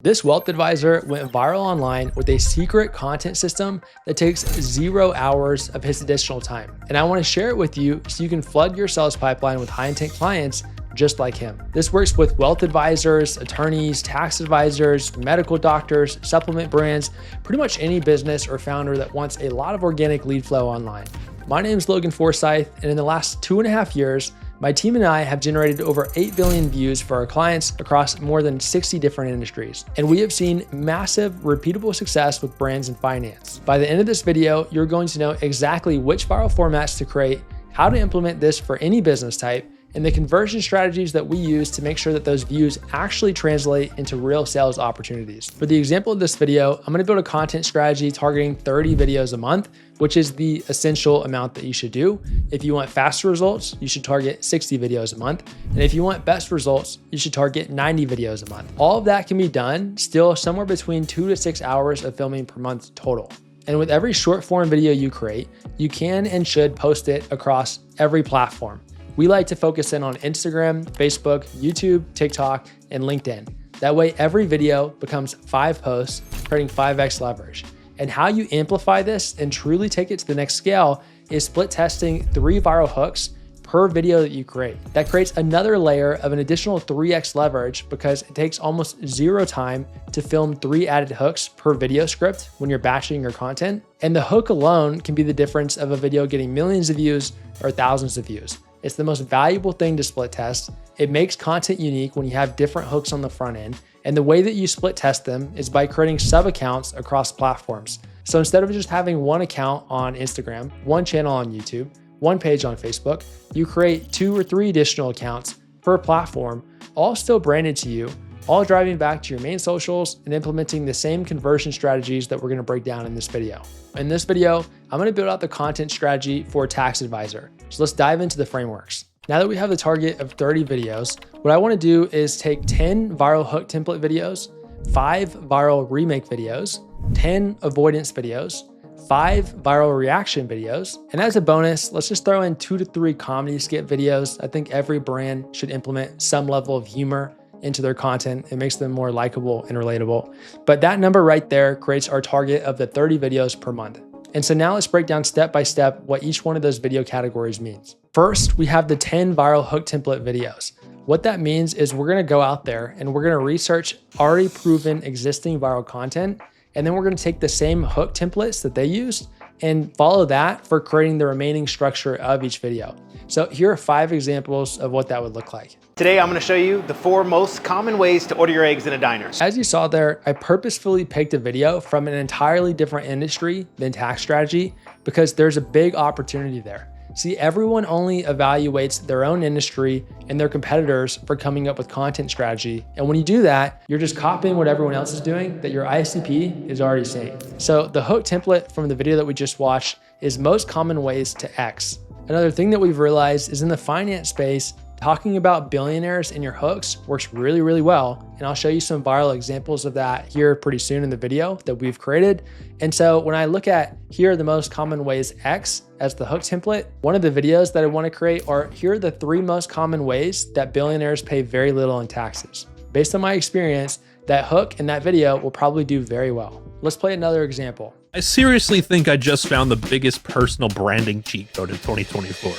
This wealth advisor went viral online with a secret content system that takes 0 hours of his additional time. And I want to share it with you so you can flood your sales pipeline with high intent clients just like him. This works with wealth advisors, attorneys, tax advisors, medical doctors, supplement brands, pretty much any business or founder that wants a lot of organic lead flow online. My name is Logan Forsyth, and in the last 2.5 years, my team and I have generated over 8 billion views for our clients across more than 60 different industries. And we have seen massive, repeatable success with brands and finance. By the end of this video, you're going to know exactly which viral formats to create, how to implement this for any business type, and the conversion strategies that we use to make sure that those views actually translate into real sales opportunities. For the example of this video, I'm going to build a content strategy targeting 30 videos a month, which is the essential amount that you should do. If you want faster results, you should target 60 videos a month. And if you want best results, you should target 90 videos a month. All of that can be done still somewhere between 2 to 6 hours of filming per month total. And with every short form video you create, you can and should post it across every platform. We like to focus in on Instagram, Facebook, YouTube, TikTok, and LinkedIn. That way, every video becomes 5 posts, creating 5x leverage. And how you amplify this and truly take it to the next scale is split testing 3 viral hooks per video that you create. That creates another layer of an additional 3x leverage because it takes almost 0 time to film 3 added hooks per video script when you're batching your content. And the hook alone can be the difference of a video getting millions of views or thousands of views. It's the most valuable thing to split test. It makes content unique when you have different hooks on the front end. And the way that you split test them is by creating sub accounts across platforms. So instead of just having one account on Instagram, one channel on YouTube, one page on Facebook, you create 2 or 3 additional accounts per platform, all still branded to you, all driving back to your main socials and implementing the same conversion strategies that we're going to break down in this video. In this video, I'm going to build out the content strategy for a tax advisor. So let's dive into the frameworks. Now that we have the target of 30 videos, what I want to do is take 10 viral hook template videos, 5 viral remake videos, 10 avoidance videos, 5 viral reaction videos. And as a bonus, let's just throw in 2 to 3 comedy skit videos. I think every brand should implement some level of humor into their content. It makes them more likable and relatable. But that number right there creates our target of the 30 videos per month. And so now let's break down step by step what each one of those video categories means. First, we have the 10 viral hook template videos. What that means is we're going to go out there and we're going to research already proven existing viral content. And then we're going to take the same hook templates that they used and follow that for creating the remaining structure of each video. So here are 5 examples of what that would look like. Today, I'm going to show you the 4 most common ways to order your eggs in a diner. As you saw there, I purposefully picked a video from an entirely different industry than tax strategy because there's a big opportunity there. See, everyone only evaluates their own industry and their competitors for coming up with content strategy. And when you do that, you're just copying what everyone else is doing that your ICP is already seeing. So the hook template from the video that we just watched is most common ways to X. Another thing that we've realized is in the finance space, talking about billionaires in your hooks works really, really well. And I'll show you some viral examples of that here pretty soon in the video that we've created. And so when I look at here are the most common ways X as the hook template, one of the videos that I want to create are here are the 3 most common ways that billionaires pay very little in taxes. Based on my experience, that hook in that video will probably do very well. Let's play another example. I seriously think I just found the biggest personal branding cheat code in 2024.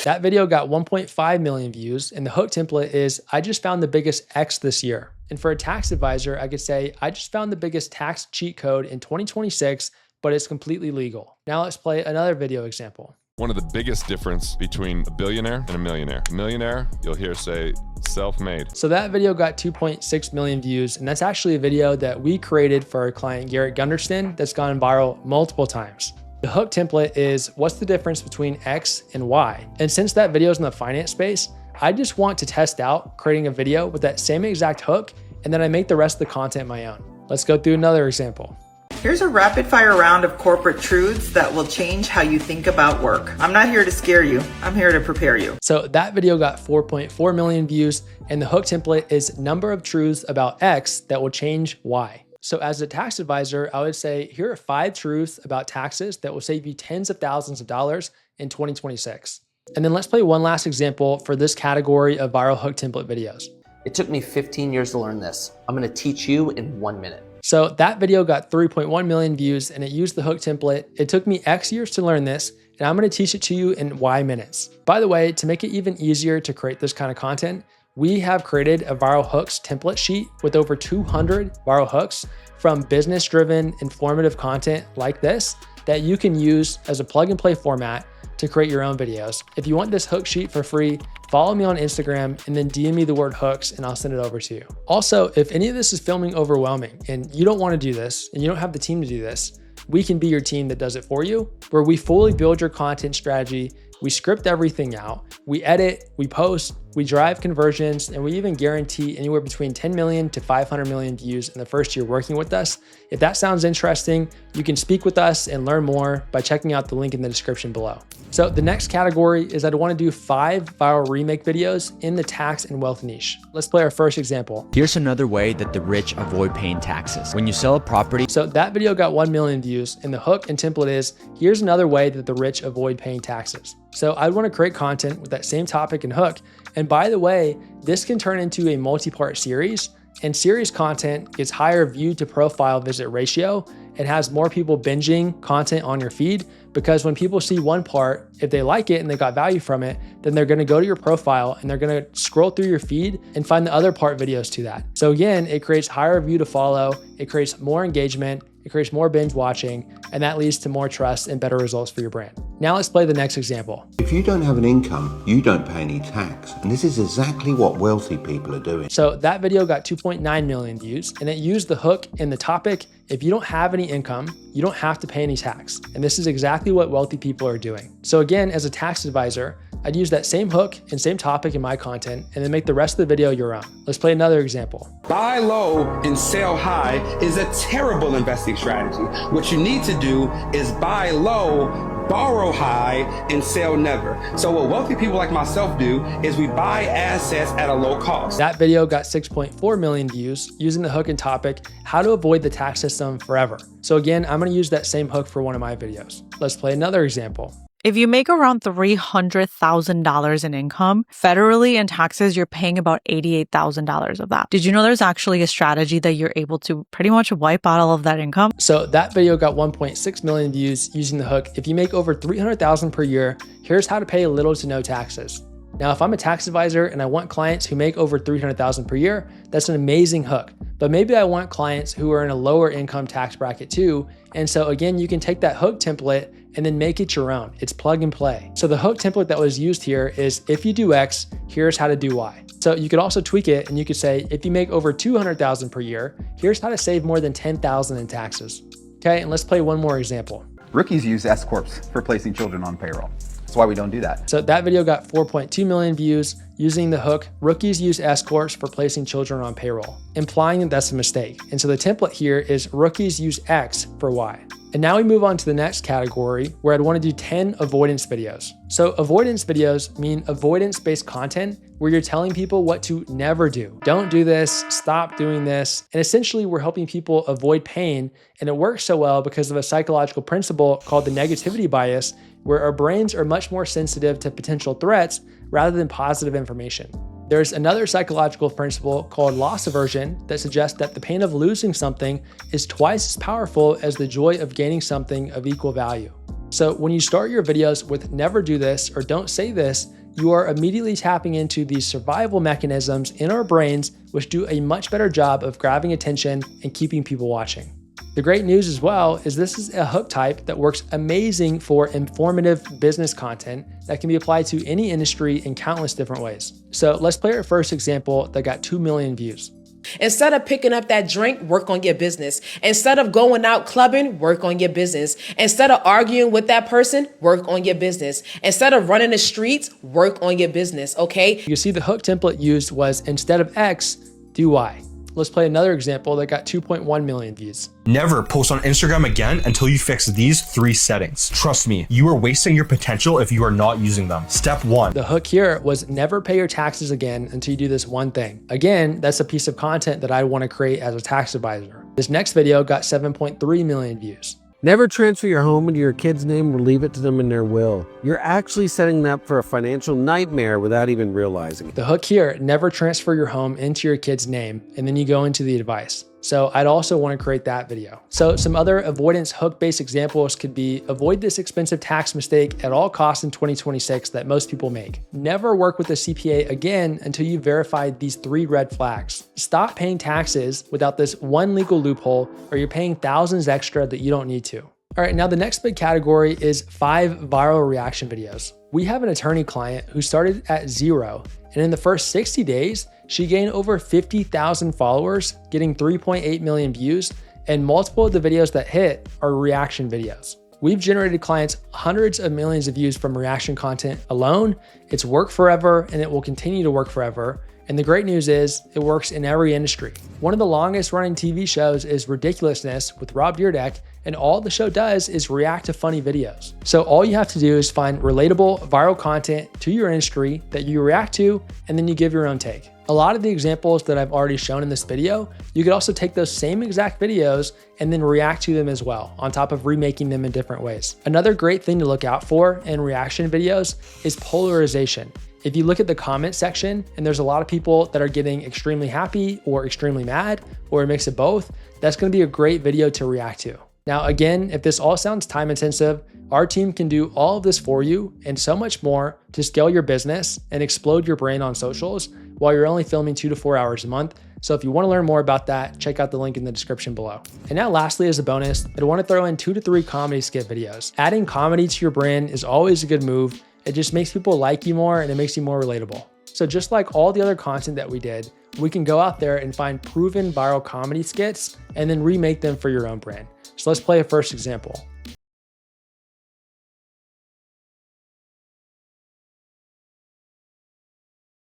That video got 1.5 million views, and the hook template is, I just found the biggest X this year. And for a tax advisor, I could say, I just found the biggest tax cheat code in 2026, but it's completely legal. Now let's play another video example. One of the biggest difference between a billionaire and a millionaire. A millionaire, you'll hear say, self-made. So that video got 2.6 million views, and that's actually a video that we created for our client, Garrett Gunderston, that's gone viral multiple times. The hook template is, what's the difference between X and Y? And since that video is in the finance space, I just want to test out creating a video with that same exact hook, and then I make the rest of the content my own. Let's go through another example. Here's a rapid fire round of corporate truths that will change how you think about work. I'm not here to scare you. I'm here to prepare you. So that video got 4.4 million views, and the hook template is number of truths about X that will change Y. So as a tax advisor, I would say, here are 5 truths about taxes that will save you tens of thousands of dollars in 2026. And then let's play one last example for this category of viral hook template videos. It took me 15 years to learn this. I'm gonna teach you in 1 minute. So that video got 3.1 million views and it used the hook template. It took me X years to learn this, and I'm gonna teach it to you in Y minutes. By the way, to make it even easier to create this kind of content, we have created a viral hooks template sheet with over 200 viral hooks from business-driven, informative content like this that you can use as a plug and play format to create your own videos. If you want this hook sheet for free, follow me on Instagram and then DM me the word hooks and I'll send it over to you. Also, if any of this is filming overwhelming and you don't want to do this and you don't have the team to do this, we can be your team that does it for you, where we fully build your content strategy. We script everything out, we edit, we post, we drive conversions, and we even guarantee anywhere between 10 million to 500 million views in the first year working with us. If that sounds interesting, you can speak with us and learn more by checking out the link in the description below. So the next category is I'd want to do 5 viral remake videos in the tax and wealth niche. Let's play our first example. Here's another way that the rich avoid paying taxes. When you sell a property. So that video got 1 million views, and the hook and template is, here's another way that the rich avoid paying taxes. So I want to create content with that same topic and hook. And by the way, this can turn into a multi-part series, and series content gets higher view to profile visit ratio. It has more people binging content on your feed, because when people see one part, if they like it and they got value from it, then they're going to go to your profile and they're going to scroll through your feed and find the other part videos to that. So again, it creates higher view to follow, it creates more engagement, it creates more binge watching, and that leads to more trust and better results for your brand. Now let's play the next example. If you don't have an income, you don't pay any tax. And this is exactly what wealthy people are doing. So that video got 2.9 million views, and it used the hook in the topic, if you don't have any income, you don't have to pay any tax. And this is exactly what wealthy people are doing. So again, as a tax advisor, I'd use that same hook and same topic in my content and then make the rest of the video your own. Let's play another example. Buy low and sell high is a terrible investing strategy. What you need to do is buy low, borrow high, and sell never. So what wealthy people like myself do is we buy assets at a low cost. That video got 6.4 million views using the hook and topic, how to avoid the tax system forever. So again, I'm gonna use that same hook for one of my videos. Let's play another example. If you make around $300,000 in income, federally and taxes, you're paying about $88,000 of that. Did you know there's actually a strategy that you're able to pretty much wipe out all of that income? So that video got 1.6 million views using the hook. If you make over $300,000 per year, here's how to pay little to no taxes. Now, if I'm a tax advisor and I want clients who make over $300,000 per year, that's an amazing hook. But maybe I want clients who are in a lower income tax bracket too. And so again, you can take that hook template and then make it your own. It's plug and play. So the hook template that was used here is, if you do X, here's how to do Y. So you could also tweak it and you could say, if you make over $200,000 per year, here's how to save more than $10,000 in taxes. Okay, and let's play one more example. Rookies use S Corps for placing children on payroll. That's why we don't do that. So that video got 4.2 million views using the hook, rookies use S Corps for placing children on payroll, implying that that's a mistake. And so the template here is rookies use X for Y. And now we move on to the next category where I'd want to do 10 avoidance videos. So avoidance videos mean avoidance-based content where you're telling people what to never do. Don't do this, stop doing this. And essentially we're helping people avoid pain. And it works so well because of a psychological principle called the negativity bias, where our brains are much more sensitive to potential threats rather than positive information. There's another psychological principle called loss aversion that suggests that the pain of losing something is twice as powerful as the joy of gaining something of equal value. So when you start your videos with never do this or don't say this, you are immediately tapping into these survival mechanisms in our brains, which do a much better job of grabbing attention and keeping people watching. The great news as well is this is a hook type that works amazing for informative business content that can be applied to any industry in countless different ways. So let's play our first example that got 2 million views. Instead of picking up that drink, work on your business. Instead of going out clubbing, work on your business. Instead of arguing with that person, work on your business. Instead of running the streets, work on your business, okay? You see the hook template used was, instead of X, do Y. Let's play another example that got 2.1 million views. Never post on Instagram again until you fix these 3 settings. Trust me, you are wasting your potential if you are not using them. Step 1. The hook here was never pay your taxes again until you do this one thing. Again, that's a piece of content that I want to create as a tax advisor. This next video got 7.3 million views. Never transfer your home into your kid's name or leave it to them in their will. You're actually setting them up for a financial nightmare without even realizing it. The hook here, never transfer your home into your kid's name, and then you go into the advice. So I'd also want to create that video. So some other avoidance hook-based examples could be avoid this expensive tax mistake at all costs in 2026 that most people make. Never work with a CPA again until you've verified these 3 red flags. Stop paying taxes without this one legal loophole, or you're paying thousands extra that you don't need to. All right, now the next big category is 5 viral reaction videos. We have an attorney client who started at 0, and in the first 60 days, she gained over 50,000 followers, getting 3.8 million views, and multiple of the videos that hit are reaction videos. We've generated clients hundreds of millions of views from reaction content alone. It's worked forever, and it will continue to work forever. And the great news is it works in every industry. One of the longest running TV shows is Ridiculousness with Rob Dyrdek, and all the show does is react to funny videos. So all you have to do is find relatable viral content to your industry that you react to, and then you give your own take. A lot of the examples that I've already shown in this video, you could also take those same exact videos and then react to them as well, on top of remaking them in different ways. Another great thing to look out for in reaction videos is polarization. If you look at the comment section and there's a lot of people that are getting extremely happy or extremely mad or a mix of both, that's going to be a great video to react to. Now, again, if this all sounds time intensive, our team can do all of this for you and so much more to scale your business and explode your brand on socials while you're only filming 2 to 4 hours a month. So if you want to learn more about that, check out the link in the description below. And now lastly, as a bonus, I'd want to throw in 2 to 3 comedy skit videos. Adding comedy to your brand is always a good move. It just makes people like you more and it makes you more relatable. So just like all the other content that we did, we can go out there and find proven viral comedy skits and then remake them for your own brand. So let's play a first example.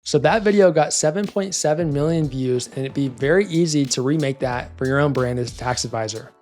So that video got 7.7 million views, and it'd be very easy to remake that for your own brand as a tax advisor.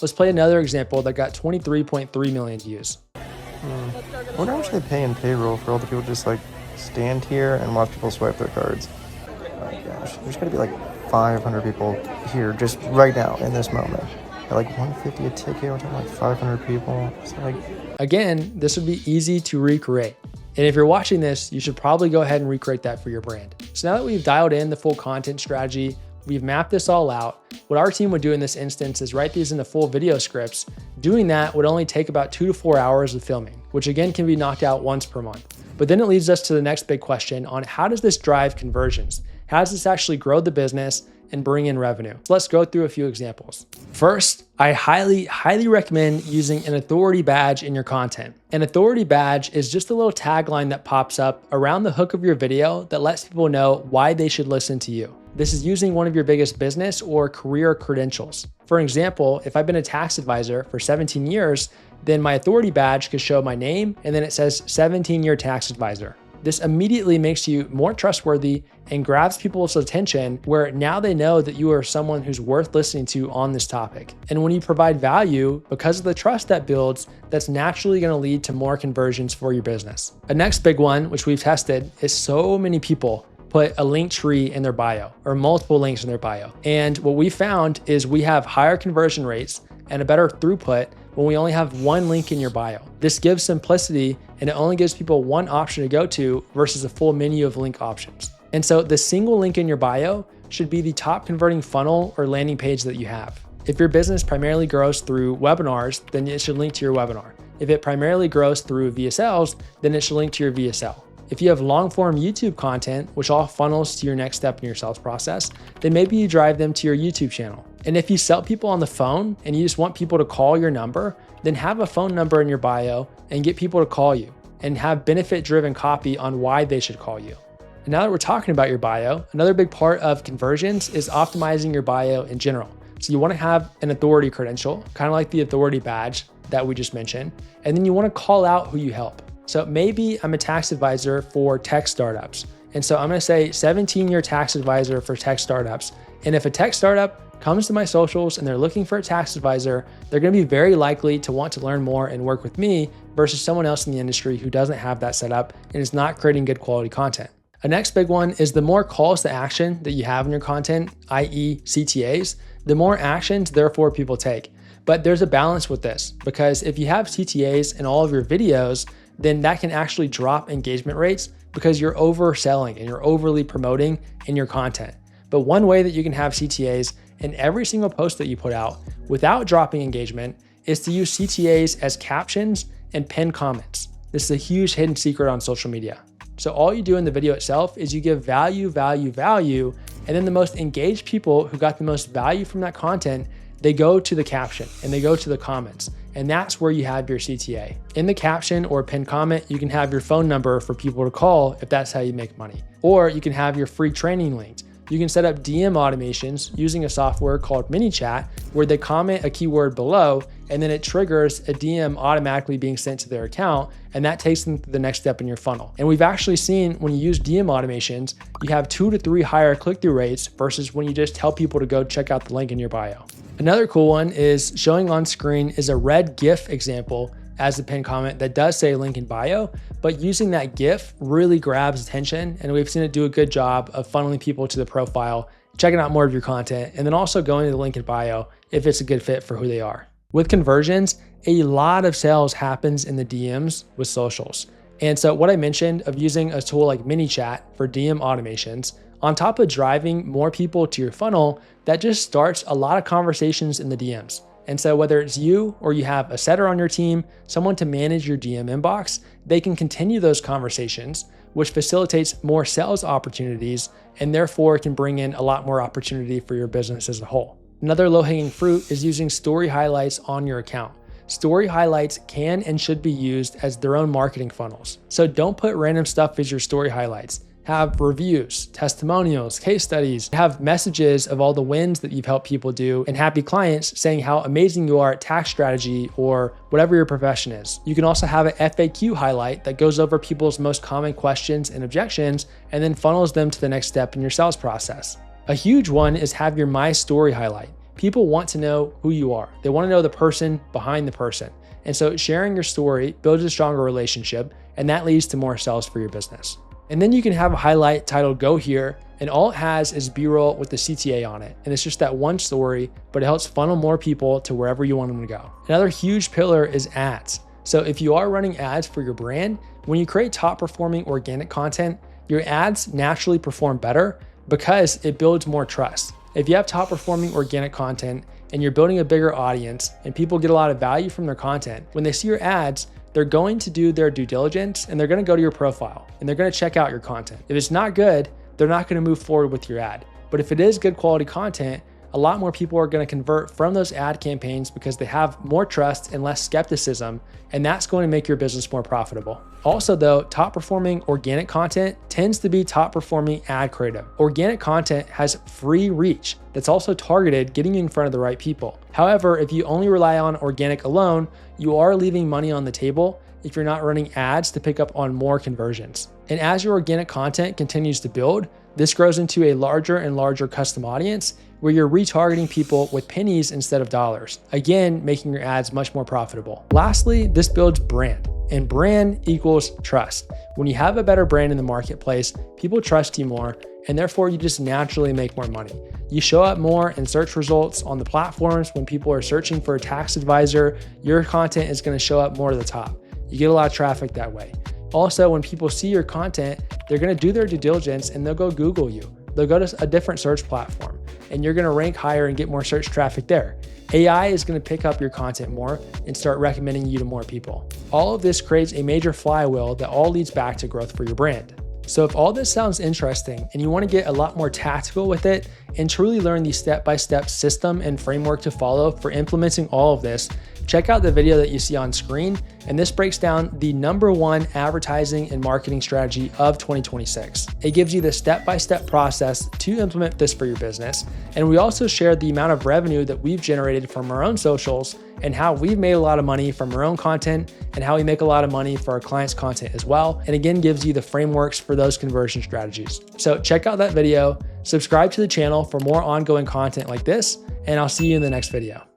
Let's play another example that got 23.3 million views. I wonder how much they pay in payroll for all the people just like stand here and watch people swipe their cards. Oh my gosh, there's gotta be like 500 people here just right now in this moment. At like $150 a ticket, we're talking like 500 people. So like, again, this would be easy to recreate. And if you're watching this, you should probably go ahead and recreate that for your brand. So now that we've dialed in the full content strategy, we've mapped this all out, what our team would do in this instance is write these into full video scripts. Doing that would only take about 2 to 4 hours of filming, which again can be knocked out once per month. But then it leads us to the next big question on how does this drive conversions? How does this actually grow the business and bring in revenue? So let's go through a few examples. First, I highly recommend using an authority badge in your content. An authority badge is just a little tagline that pops up around the hook of your video that lets people know why they should listen to you. This is using one of your biggest business or career credentials. For example, if I've been a tax advisor for 17 years, then my authority badge could show my name and then it says 17-year tax advisor. This immediately makes you more trustworthy and grabs people's attention where now they know that you are someone who's worth listening to on this topic. And when you provide value, because of the trust that builds, that's naturally going to lead to more conversions for your business. A next big one, which we've tested, is so many people put a link tree in their bio or multiple links in their bio. And what we found is we have higher conversion rates and a better throughput when we only have one link in your bio. This gives simplicity and it only gives people one option to go to versus a full menu of link options. And so the single link in your bio should be the top converting funnel or landing page that you have. If your business primarily grows through webinars, then it should link to your webinar. If it primarily grows through VSLs, then it should link to your VSL. If you have long form YouTube content, which all funnels to your next step in your sales process, then maybe you drive them to your YouTube channel. And if you sell people on the phone and you just want people to call your number, then have a phone number in your bio and get people to call you and have benefit driven copy on why they should call you. And now that we're talking about your bio, another big part of conversions is optimizing your bio in general. So you want to have an authority credential, kind of like the authority badge that we just mentioned. And then you want to call out who you help. So maybe I'm a tax advisor for tech startups. And so I'm going to say 17-year tax advisor for tech startups. And if a tech startup comes to my socials and they're looking for a tax advisor, they're going to be very likely to want to learn more and work with me versus someone else in the industry who doesn't have that set up and is not creating good quality content. A next big one is the more calls to action that you have in your content, i.e. CTAs, the more actions therefore people take. But there's a balance with this, because if you have CTAs in all of your videos, then that can actually drop engagement rates because you're overselling and you're overly promoting in your content. But one way that you can have CTAs in every single post that you put out without dropping engagement is to use CTAs as captions and pinned comments. This is a huge hidden secret on social media. So all you do in the video itself is you give value, and then the most engaged people who got the most value from that content, they go to the caption and they go to the comments. And that's where you have your CTA. In the caption or pinned comment, you can have your phone number for people to call if that's how you make money. Or you can have your free training links. You can set up DM automations using a software called ManyChat, where they comment a keyword below and then it triggers a DM automatically being sent to their account, and that takes them to the next step in your funnel. And we've actually seen when you use DM automations, you have 2 to 3 higher click-through rates versus when you just tell people to go check out the link in your bio. Another cool one is showing on screen is a red GIF example as the pinned comment that does say link in bio, but using that GIF really grabs attention, and we've seen it do a good job of funneling people to the profile, checking out more of your content, and then also going to the link in bio if it's a good fit for who they are. With conversions, a lot of sales happens in the DMs with socials. And so what I mentioned of using a tool like ManyChat for DM automations, on top of driving more people to your funnel, that just starts a lot of conversations in the DMs. And so whether it's you or you have a setter on your team, someone to manage your DM inbox, they can continue those conversations, which facilitates more sales opportunities and therefore can bring in a lot more opportunity for your business as a whole. Another low-hanging fruit is using story highlights on your account. Story highlights can and should be used as their own marketing funnels. So don't put random stuff as your story highlights. Have reviews, testimonials, case studies, have messages of all the wins that you've helped people do, and happy clients saying how amazing you are at tax strategy or whatever your profession is. You can also have an FAQ highlight that goes over people's most common questions and objections and then funnels them to the next step in your sales process. A huge one is have your My Story highlight. People want to know who you are. They want to know the person behind the person. And so sharing your story builds a stronger relationship, and that leads to more sales for your business. And then you can have a highlight titled Go Here, and all it has is B-roll with the CTA on it. And it's just that one story, but it helps funnel more people to wherever you want them to go. Another huge pillar is ads. So if you are running ads for your brand, when you create top performing organic content, your ads naturally perform better because it builds more trust. If you have top performing organic content and you're building a bigger audience and people get a lot of value from their content, when they see your ads, they're going to do their due diligence and they're going to go to your profile and they're going to check out your content. If it's not good, they're not going to move forward with your ad. But if it is good quality content, a lot more people are going to convert from those ad campaigns because they have more trust and less skepticism, and that's going to make your business more profitable. Also though, top performing organic content tends to be top performing ad creative. Organic content has free reach that's also targeted, getting you in front of the right people. However, if you only rely on organic alone, you are leaving money on the table if you're not running ads to pick up on more conversions. And as your organic content continues to build, this grows into a larger and larger custom audience where you're retargeting people with pennies instead of dollars, again, making your ads much more profitable. Lastly, this builds brand, and brand equals trust. When you have a better brand in the marketplace, people trust you more, and therefore you just naturally make more money. You show up more in search results on the platforms. When people are searching for a tax advisor, your content is going to show up more to the top. You get a lot of traffic that way. Also, when people see your content, they're going to do their due diligence and they'll go Google you. They'll go to a different search platform and you're going to rank higher and get more search traffic there. AI is going to pick up your content more and start recommending you to more people. All of this creates a major flywheel that all leads back to growth for your brand. So if all this sounds interesting and you want to get a lot more tactical with it and truly learn the step-by-step system and framework to follow for implementing all of this, check out the video that you see on screen, and this breaks down the #1 advertising and marketing strategy of 2026. It gives you the step-by-step process to implement this for your business, and we also share the amount of revenue that we've generated from our own socials and how we've made a lot of money from our own content and how we make a lot of money for our clients' content as well, and again gives you the frameworks for those conversion strategies. So check out that video, subscribe to the channel for more ongoing content like this, and I'll see you in the next video.